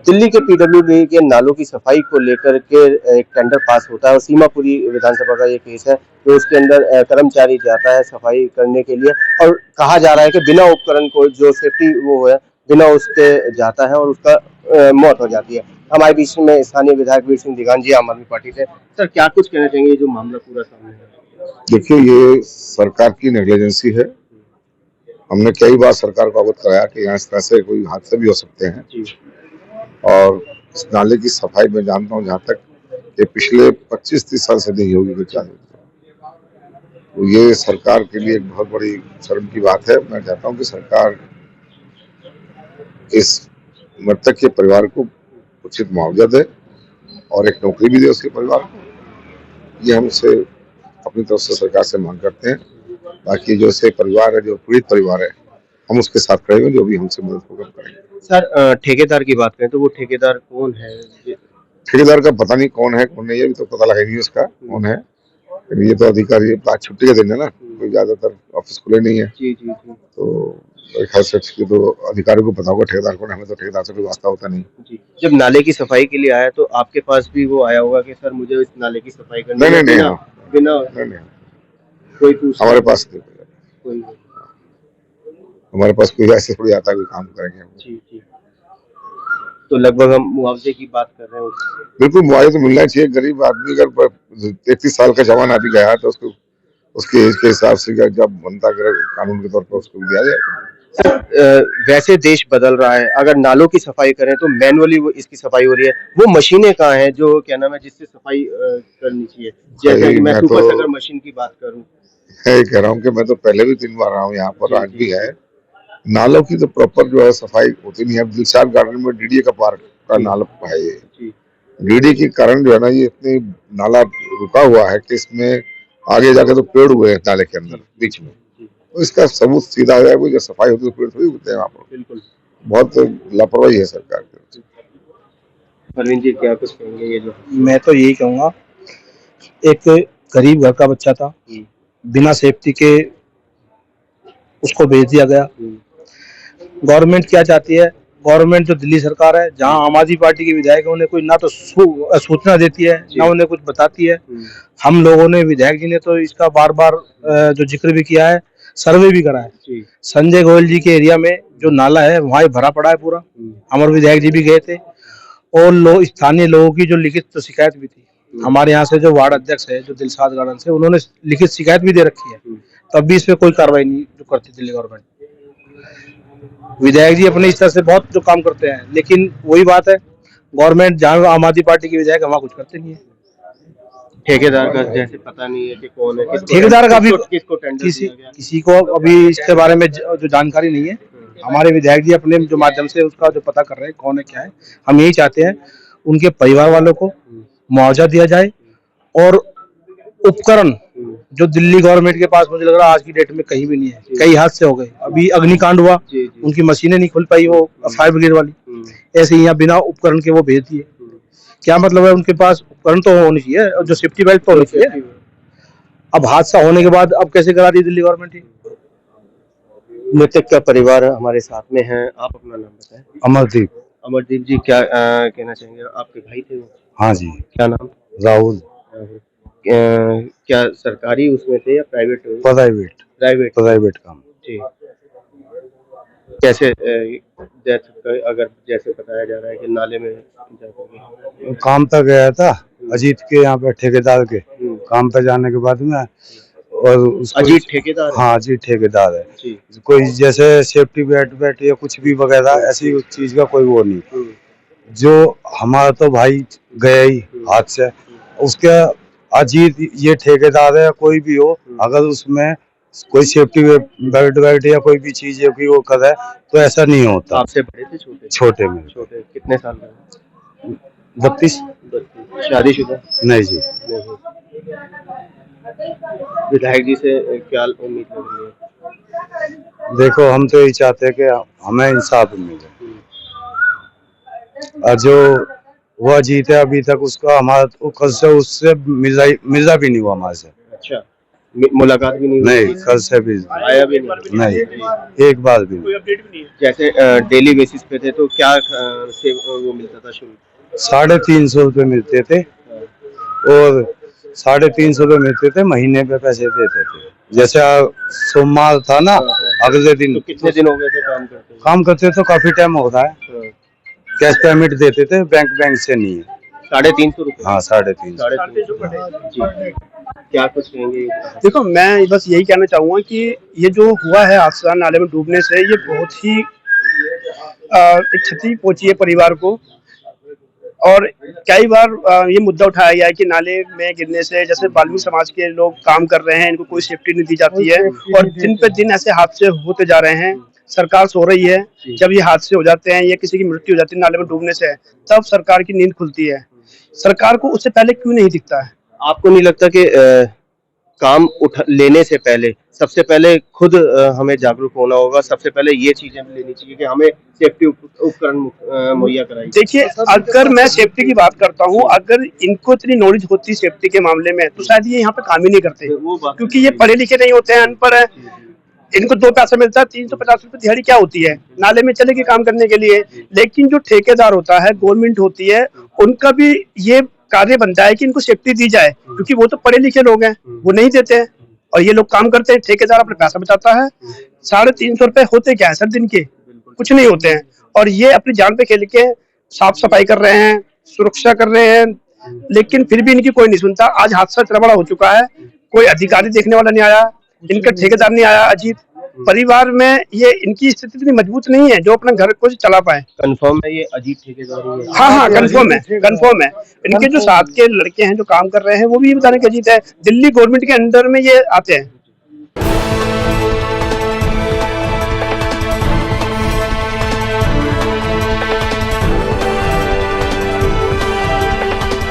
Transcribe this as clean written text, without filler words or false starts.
दिल्ली के पीडब्ल्यूडी के नालों की सफाई को लेकर के एक टेंडर पास होता है और सीमापुरी विधानसभा का ये केस है कि उसके अंदर कर्मचारी जाता है सफाई करने के लिए और कहा जा रहा है कि बिना उपकरण को जो सेफ्टी वो है बिना उसके जाता है और उसका मौत हो जाती है। हमारे बीच में स्थानीय विधायक वीर सिंह दिगान जी आम आदमी पार्टी से। सर क्या कुछ कहना चाहेंगे जो मामला पूरा सामने है? देखिए, ये सरकार की नेग्लिजेंसी है। हमने कई बार सरकार को अवगत कराया कि यहाँ इस तरह से कोई हादसे भी हो सकते हैं और इस नाले की सफाई में जानता हूँ जहाँ तक कि पिछले 25-30 साल से नहीं होगी कुछ चालू। तो ये सरकार के लिए एक बहुत बड़ी शर्म की बात है। मैं चाहता हूँ कि सरकार इस मृतक के परिवार को उचित मुआवजा दे और एक नौकरी भी दे उसके परिवार को। ये हमसे अपनी तरफ से सरकार से मांग करते हैं। बाकी जो ऐसे परिवार है, जो पीड़ित परिवार है, हम उसके साथ खड़े हैं, जो भी हमसे मदद होकर करेंगे। सर ठेकेदार की बात करें तो वो ठेकेदार कौन है? ठेकेदार का पता नहीं कौन है कौन नहीं है, अभी तो पता लगा नहीं उसका कौन है। ये तो अधिकारी आज छुट्टी के दिन है ना, कोई ज्यादातर ऑफिस खुले नहीं है। जी जी जी। तो मेरे ख्याल से तो अधिकारी को पता होगा ठेकेदार को, हमें तो ठेकेदार से कोई वास्ता होता नहीं। जी। जब नाले की सफाई के लिए आया तो आपके पास भी वो आया होगा कि सर मुझे इस नाले की सफाई करनी है? नहीं, बिना कोई पूछ हमारे पास नहीं, कोई हमारे पास कोई ऐसे थोड़ी आता है कोई काम करेंगे। जी जी। तो लगभग हम मुआवजे की बात कर रहे हैं। बिल्कुल मुआवजा तो मिलना चाहिए। गरीब आदमी अगर 33 साल का जवान आदमी गया तो उसको उसके एज के हिसाब से जब बनता कानून के तौर पर उसको दिया जाए। वैसे देश बदल रहा है, अगर नालों की सफाई करें तो मैनुअली वो इसकी सफाई हो रही है। वो मशीनें कहाँ हैं जो क्या नाम है जिससे सफाई करनी चाहिए? जैसे कि मैं सुपर सगर मशीन की बात करूं। मैं कह रहा हूँ कि मैं तो पहले भी 3 बार रहा हूँ यहाँ पर, आज भी है। नालों की तो प्रॉपर जो है सफाई होती नहीं है। दिलशाद गार्डन में डीडीए का पार्क का नाला है ये। डीडीए के कारण जो है ना ये इतनी नाला रुका हुआ है कि इसमें आगे जाके तो पेड़ हुए हैं नाले के अंदर बीच में। तो इसका सबूत सीधा है, वो जब सफाई होती है तो पेड़ थोड़ी उगते हैं वहाँ पर। बिल्कुल बहुत लापरवाही है सरकार की। परवीन जी क्या कुछ कहेंगे? ये जो मैं तो यही कहूँगा, एक गरीब घर का बच्चा था, बिना सेफ्टी के उसको भेज दिया गया। गवर्नमेंट क्या चाहती है? गवर्नमेंट जो दिल्ली सरकार है, जहां आम आदमी पार्टी के विधायक है, उन्हें कोई ना तो सूचना देती है ना उन्हें कुछ बताती है। हम लोगों ने, विधायक जी ने तो इसका बार बार जो जिक्र भी किया है, सर्वे भी करा है। संजय गोयल जी के एरिया में जो नाला है वहाँ भरा पड़ा है पूरा। हमारे विधायक जी भी गए थे और स्थानीय लोगों की जो लिखित शिकायत भी थी। हमारे यहाँ से जो वार्ड अध्यक्ष है जो दिलशाद गार्डन से, उन्होंने लिखित शिकायत भी दे रखी है, तब भी इस पे कोई कार्रवाई नहीं जो करती दिल्ली गवर्नमेंट। विधायक जी अपने स्तर से बहुत जो काम करते हैं, लेकिन वही बात है, गवर्नमेंट जहाँ आम आदमी पार्टी के विधायक वहाँ कुछ करते नहीं है। ठेकेदार का जैसे पता नहीं है कि कौन है, ठेकेदार का भी किसको टेंडर दिया गया? किसी को अभी इसके बारे में जो जानकारी नहीं है। हमारे विधायक जी अपने जो माध्यम से उसका जो पता कर रहे हैं कौन है क्या है। हम यही चाहते हैं उनके परिवार वालों को मुआवजा दिया जाए और उपकरण जो दिल्ली गवर्नमेंट के पास मुझे लग रहा है आज की डेट में कहीं भी नहीं है। कई हादसे हो गए, अभी अग्निकांड हुआ, उनकी मशीनें नहीं खुल पाई, वो फायर ब्रिगेड वाली, ऐसे ही यहाँ बिना उपकरण के वो भेज दिए। क्या मतलब है? उनके पास उपकरण तो होनी चाहिए और जो सेफ्टी बेल्ट तो होनी चाहिए। अब हादसा होने के बाद अब कैसे करा दी दिल्ली गवर्नमेंट ही? मृतक का परिवार हमारे साथ में है। आप अपना नाम बताएं। अमरदीप। अमरदीप जी क्या कहना चाहेंगे? आपके भाई थे वो? हाँ जी। क्या नाम? राहुल। क्या सरकारी उसमें थे या प्राइवेट? प्राइवेट। प्राइवेट प्राइवेट काम। जी। कैसे डेथ अगर जैसे बताया जा रहा है कि नाले में काम पे गया था अजीत के यहाँ पे ठेकेदार के काम पे जाने के बाद में, और अजीत ठेकेदार? हाँ अजीत ठेकेदार है। कोई जैसे सेफ्टी बेल्ट या कुछ भी वगैरह ऐसी चीज का कोई वो नहीं। जो हमारा तो भाई गया ही हाथ से, उसके अजीत ये ठेकेदार है कोई भी हो, अगर उसमें कोई सेफ्टी बेल्ट या कोई भी चीज है कि वो करे तो ऐसा नहीं होता। आपसे बड़े थे छोटे? छोटे में। छोटे कितने साल का? 32। शादीशुदा? नहीं जी। विधायक जी से क्या उम्मीद लग रही है? देखो हम तो यही चाहते हैं कि हमें इंसाफ मिले, और जो वह जीते अभी तक उसका हमारा तो कल से उससे मिला भी नहीं हुआ हमारे से। अच्छा। मुलाकात भी नहीं हुई? नहीं, कल से भी आया भी नहीं? नहीं, एक बार भी नहीं। कोई अपडेट भी नहीं है। जैसे डेली बेसिस पे थे तो क्या से वो मिलता था शुरू? 350 रुपए मिलते थे और 350 रुपए मिलते थे, महीने पे पैसे देते थे। जैसे सोमवार था ना, अगले दिन तो कितने दिन हो गए थे काम करते हुए? काम करते तो काफी टाइम हो रहा है। हाँ। कैश पेमेंट देते थे, बैंक से नहीं है। 350 रुपए? हाँ, 350। 350 जी। क्या कुछ कहेंगे? देखो, मैं बस यही कहना चाहूंगा कि ये जो हुआ है हादसा नाले में डूबने से, ये बहुत ही एक क्षति पहुंची है परिवार को। और कई बार ये मुद्दा उठाया गया है कि नाले में गिरने से जैसे बाल्मीकि समाज के लोग काम कर रहे हैं, इनको कोई सेफ्टी नहीं दी जाती है और दिन पे दिन ऐसे हादसे होते जा रहे हैं। सरकार सो रही है, जब ये हादसे हो जाते हैं या किसी की मृत्यु हो जाती है नाले में डूबने से, तब सरकार की नींद खुलती है। सरकार को उससे पहले क्यों नहीं दिखता है? आपको नहीं लगता कि काम लेने से पहले सबसे पहले खुद हमें जागरूक होना होगा, सबसे पहले ये चीजें लेनी चाहिए कि हमें सेफ्टी उपकरण मुहैया कराइए? देखिए, अगर मैं सेफ्टी की बात करता हूँ, अगर इनको इतनी नॉलेज होती सेफ्टी के मामले में तो शायद ये यहाँ पे काम ही नहीं करते, क्योंकि ये पढ़े लिखे नहीं होते हैं, अनपढ़ है। इनको 2 पैसा मिलता है, 350 रुपए दिहाड़ी क्या होती है, नाले में चले गए काम करने के लिए। लेकिन जो ठेकेदार होता है, गवर्नमेंट होती है, उनका भी ये कार्य बनता है कि इनको सेफ्टी दी जाए, क्योंकि वो तो पढ़े लिखे लोग हैं, वो नहीं देते हैं और ये लोग काम करते हैं। ठेकेदार अपना पैसा बचाता है। 350 रुपए होते क्या है सर दिन के? कुछ नहीं होते हैं। और ये अपनी जान पे खेल के साफ सफाई कर रहे हैं, सुरक्षा कर रहे हैं, लेकिन फिर भी इनकी कोई नहीं सुनता। आज हादसा इतना बड़ा हो चुका है, कोई अधिकारी देखने वाला नहीं आया, इनका ठेकेदार नहीं आया। अजीत परिवार में ये इनकी स्थिति इतनी मजबूत नहीं है जो अपना घर को चला पाए। कंफर्म है ये अजीत ठेकेदार ही है? हाँ, कंफर्म है, कंफर्म है। इनके जो साथ के लड़के हैं जो काम कर रहे हैं, वो भी ये बता रहे हैं कि अजीत है। दिल्ली गवर्नमेंट के अंडर में ये आते हैं।